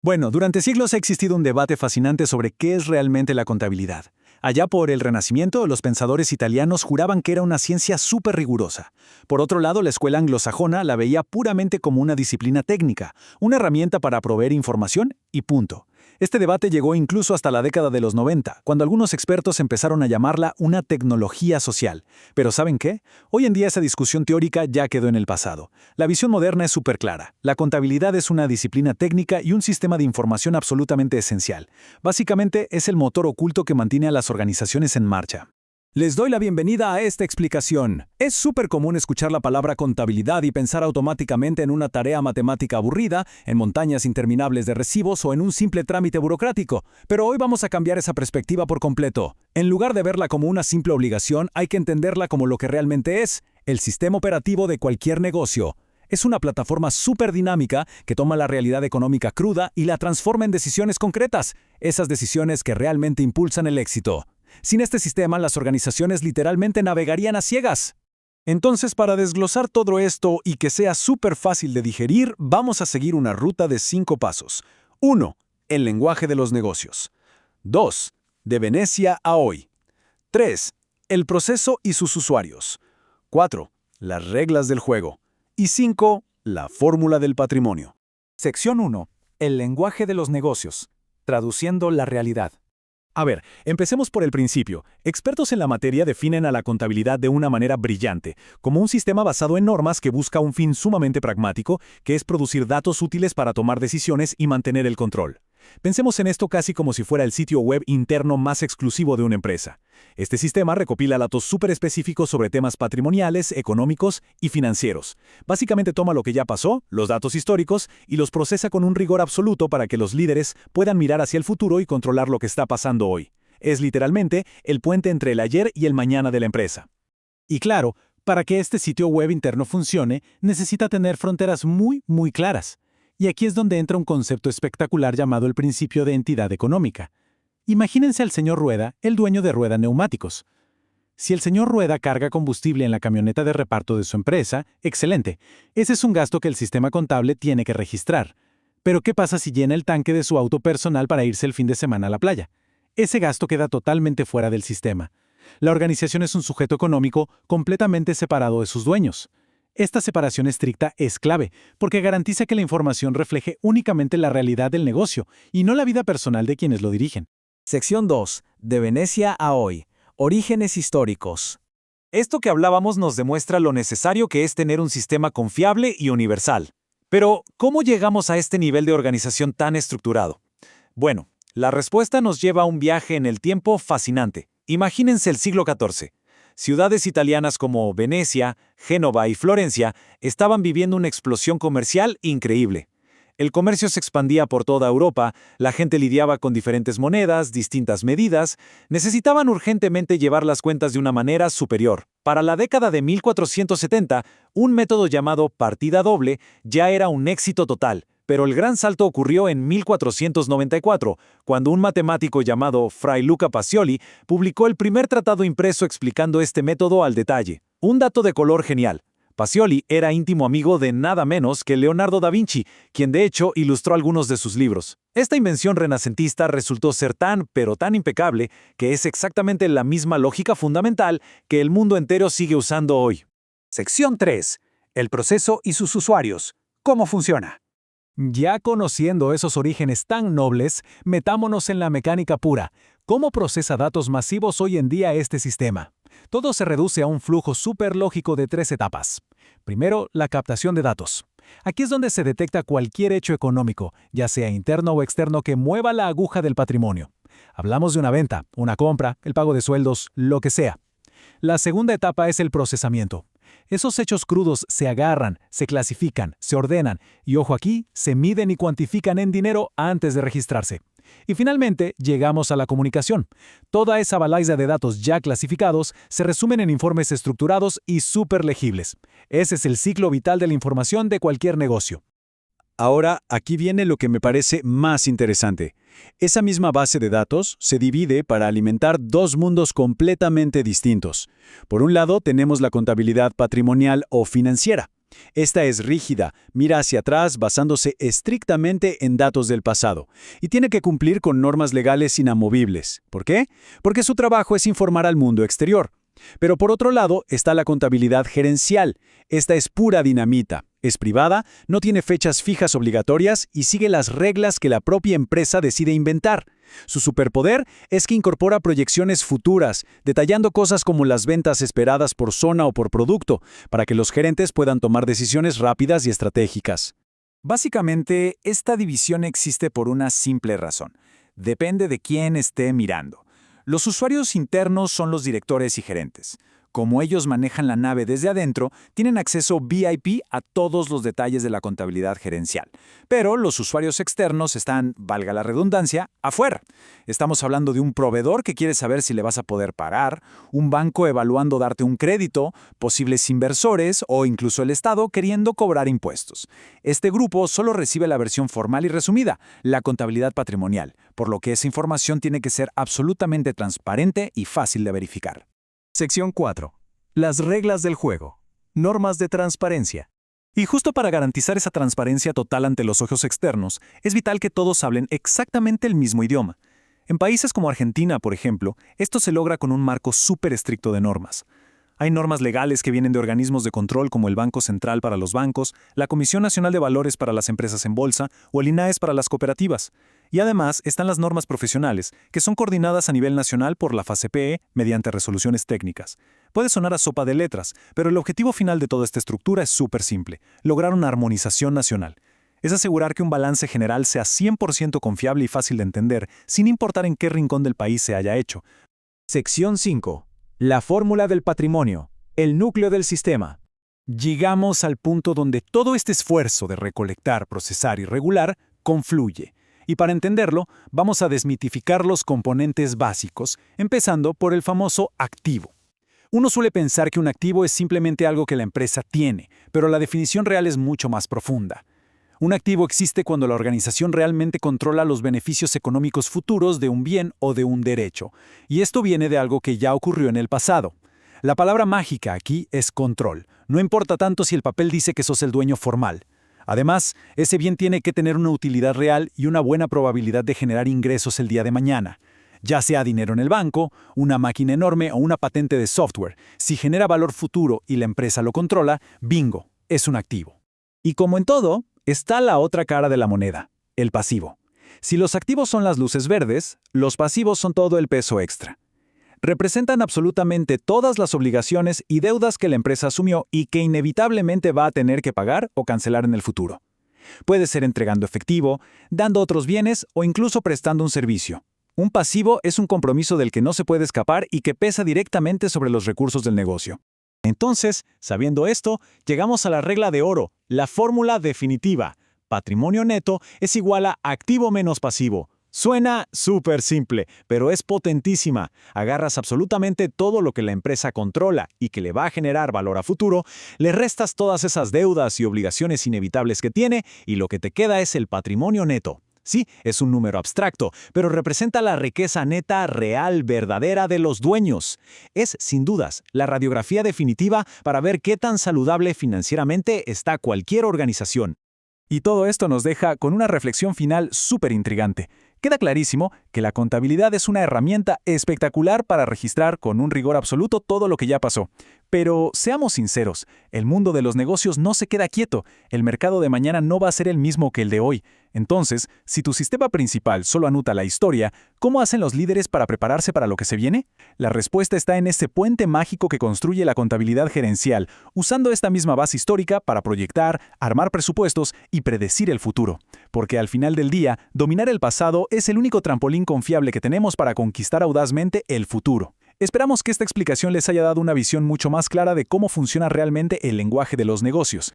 Bueno, durante siglos ha existido un debate fascinante sobre qué es realmente la contabilidad. Allá por el Renacimiento, los pensadores italianos juraban que era una ciencia súper rigurosa. Por otro lado, la escuela anglosajona la veía puramente como una disciplina técnica, una herramienta para proveer información y punto. Este debate llegó incluso hasta la década de los 90, cuando algunos expertos empezaron a llamarla una tecnología social. Pero ¿saben qué? Hoy en día esa discusión teórica ya quedó en el pasado. La visión moderna es súper clara. La contabilidad es una disciplina técnica y un sistema de información absolutamente esencial. Básicamente es el motor oculto que mantiene a las organizaciones en marcha. Les doy la bienvenida a esta explicación. Es súper común escuchar la palabra contabilidad y pensar automáticamente en una tarea matemática aburrida, en montañas interminables de recibos o en un simple trámite burocrático. Pero hoy vamos a cambiar esa perspectiva por completo. En lugar de verla como una simple obligación, hay que entenderla como lo que realmente es, el sistema operativo de cualquier negocio. Es una plataforma súper dinámica que toma la realidad económica cruda y la transforma en decisiones concretas, esas decisiones que realmente impulsan el éxito. Sin este sistema, las organizaciones literalmente navegarían a ciegas. Entonces, para desglosar todo esto y que sea súper fácil de digerir, vamos a seguir una ruta de 5 pasos. 1. El lenguaje de los negocios. 2. De Venecia a hoy. 3. El proceso y sus usuarios. 4. Las reglas del juego. Y 5. La fórmula del patrimonio. Sección 1. El lenguaje de los negocios. Traduciendo la realidad. A ver, empecemos por el principio. Expertos en la materia definen a la contabilidad de una manera brillante, como un sistema basado en normas que busca un fin sumamente pragmático, que es producir datos útiles para tomar decisiones y mantener el control. Pensemos en esto casi como si fuera el sitio web interno más exclusivo de una empresa. Este sistema recopila datos súper específicos sobre temas patrimoniales, económicos y financieros. Básicamente toma lo que ya pasó, los datos históricos, y los procesa con un rigor absoluto para que los líderes puedan mirar hacia el futuro y controlar lo que está pasando hoy. Es literalmente el puente entre el ayer y el mañana de la empresa. Y claro, para que este sitio web interno funcione, necesita tener fronteras muy claras. Y aquí es donde entra un concepto espectacular llamado el principio de entidad económica. Imagínense al señor Rueda, el dueño de Rueda Neumáticos. Si el señor Rueda carga combustible en la camioneta de reparto de su empresa, excelente. Ese es un gasto que el sistema contable tiene que registrar. Pero ¿qué pasa si llena el tanque de su auto personal para irse el fin de semana a la playa? Ese gasto queda totalmente fuera del sistema. La organización es un sujeto económico completamente separado de sus dueños. Esta separación estricta es clave, porque garantiza que la información refleje únicamente la realidad del negocio y no la vida personal de quienes lo dirigen. Sección 2. De Venecia a hoy. Orígenes históricos. Esto que hablábamos nos demuestra lo necesario que es tener un sistema confiable y universal. Pero, ¿cómo llegamos a este nivel de organización tan estructurado? Bueno, la respuesta nos lleva a un viaje en el tiempo fascinante. Imagínense el siglo XIV. Ciudades italianas como Venecia, Génova y Florencia estaban viviendo una explosión comercial increíble. El comercio se expandía por toda Europa, la gente lidiaba con diferentes monedas, distintas medidas, necesitaban urgentemente llevar las cuentas de una manera superior. Para la década de 1470, un método llamado partida doble ya era un éxito total. Pero el gran salto ocurrió en 1494, cuando un matemático llamado Fray Luca Pacioli publicó el primer tratado impreso explicando este método al detalle. Un dato de color genial. Pacioli era íntimo amigo de nada menos que Leonardo da Vinci, quien de hecho ilustró algunos de sus libros. Esta invención renacentista resultó ser pero tan impecable, que es exactamente la misma lógica fundamental que el mundo entero sigue usando hoy. Sección 3. El proceso y sus usuarios. ¿Cómo funciona? Ya conociendo esos orígenes tan nobles, metámonos en la mecánica pura. ¿Cómo procesa datos masivos hoy en día este sistema? Todo se reduce a un flujo superlógico de 3 etapas. Primero, la captación de datos. Aquí es donde se detecta cualquier hecho económico, ya sea interno o externo, que mueva la aguja del patrimonio. Hablamos de una venta, una compra, el pago de sueldos, lo que sea. La segunda etapa es el procesamiento. Esos hechos crudos se agarran, se clasifican, se ordenan y, ojo aquí, se miden y cuantifican en dinero antes de registrarse. Y finalmente, llegamos a la comunicación. Toda esa balaíza de datos ya clasificados se resumen en informes estructurados y súper legibles. Ese es el ciclo vital de la información de cualquier negocio. Ahora, aquí viene lo que me parece más interesante. Esa misma base de datos se divide para alimentar 2 mundos completamente distintos. Por un lado, tenemos la contabilidad patrimonial o financiera. Esta es rígida, mira hacia atrás basándose estrictamente en datos del pasado y tiene que cumplir con normas legales inamovibles. ¿Por qué? Porque su trabajo es informar al mundo exterior. Pero por otro lado está la contabilidad gerencial. Esta es pura dinamita, es privada, no tiene fechas fijas obligatorias y sigue las reglas que la propia empresa decide inventar. Su superpoder es que incorpora proyecciones futuras, detallando cosas como las ventas esperadas por zona o por producto, para que los gerentes puedan tomar decisiones rápidas y estratégicas. Básicamente, esta división existe por una simple razón. Depende de quién esté mirando. Los usuarios internos son los directores y gerentes. Como ellos manejan la nave desde adentro, tienen acceso VIP a todos los detalles de la contabilidad gerencial. Pero los usuarios externos están, valga la redundancia, afuera. Estamos hablando de un proveedor que quiere saber si le vas a poder pagar, un banco evaluando darte un crédito, posibles inversores o incluso el Estado queriendo cobrar impuestos. Este grupo solo recibe la versión formal y resumida, la contabilidad patrimonial, por lo que esa información tiene que ser absolutamente transparente y fácil de verificar. Sección 4. Las reglas del juego. Normas de transparencia. Y justo para garantizar esa transparencia total ante los ojos externos, es vital que todos hablen exactamente el mismo idioma. En países como Argentina, por ejemplo, esto se logra con un marco súper estricto de normas. Hay normas legales que vienen de organismos de control como el Banco Central para los bancos, la Comisión Nacional de Valores para las empresas en bolsa o el INAES para las cooperativas. Y además están las normas profesionales, que son coordinadas a nivel nacional por la FACPE mediante resoluciones técnicas. Puede sonar a sopa de letras, pero el objetivo final de toda esta estructura es súper simple: lograr una armonización nacional. Es asegurar que un balance general sea 100% confiable y fácil de entender, sin importar en qué rincón del país se haya hecho. Sección 5. La fórmula del patrimonio, el núcleo del sistema. Llegamos al punto donde todo este esfuerzo de recolectar, procesar y regular confluye. Y para entenderlo, vamos a desmitificar los componentes básicos, empezando por el famoso activo. Uno suele pensar que un activo es simplemente algo que la empresa tiene, pero la definición real es mucho más profunda. Un activo existe cuando la organización realmente controla los beneficios económicos futuros de un bien o de un derecho, y esto viene de algo que ya ocurrió en el pasado. La palabra mágica aquí es control. No importa tanto si el papel dice que sos el dueño formal. Además, ese bien tiene que tener una utilidad real y una buena probabilidad de generar ingresos el día de mañana. Ya sea dinero en el banco, una máquina enorme o una patente de software, si genera valor futuro y la empresa lo controla, bingo, es un activo. Y como en todo, está la otra cara de la moneda, el pasivo. Si los activos son las luces verdes, los pasivos son todo el peso extra. Representan absolutamente todas las obligaciones y deudas que la empresa asumió y que inevitablemente va a tener que pagar o cancelar en el futuro. Puede ser entregando efectivo, dando otros bienes o incluso prestando un servicio. Un pasivo es un compromiso del que no se puede escapar y que pesa directamente sobre los recursos del negocio. Entonces, sabiendo esto, llegamos a la regla de oro, la fórmula definitiva. Patrimonio neto es igual a activo menos pasivo. Suena súper simple, pero es potentísima. Agarras absolutamente todo lo que la empresa controla y que le va a generar valor a futuro, le restas todas esas deudas y obligaciones inevitables que tiene y lo que te queda es el patrimonio neto. Sí, es un número abstracto, pero representa la riqueza neta real, verdadera de los dueños. Es, sin dudas, la radiografía definitiva para ver qué tan saludable financieramente está cualquier organización. Y todo esto nos deja con una reflexión final súper intrigante. Queda clarísimo que la contabilidad es una herramienta espectacular para registrar con un rigor absoluto todo lo que ya pasó. Pero seamos sinceros, el mundo de los negocios no se queda quieto. El mercado de mañana no va a ser el mismo que el de hoy. Entonces, si tu sistema principal solo anota la historia, ¿cómo hacen los líderes para prepararse para lo que se viene? La respuesta está en ese puente mágico que construye la contabilidad gerencial, usando esta misma base histórica para proyectar, armar presupuestos y predecir el futuro. Porque al final del día, dominar el pasado es el único trampolín confiable que tenemos para conquistar audazmente el futuro. Esperamos que esta explicación les haya dado una visión mucho más clara de cómo funciona realmente el lenguaje de los negocios.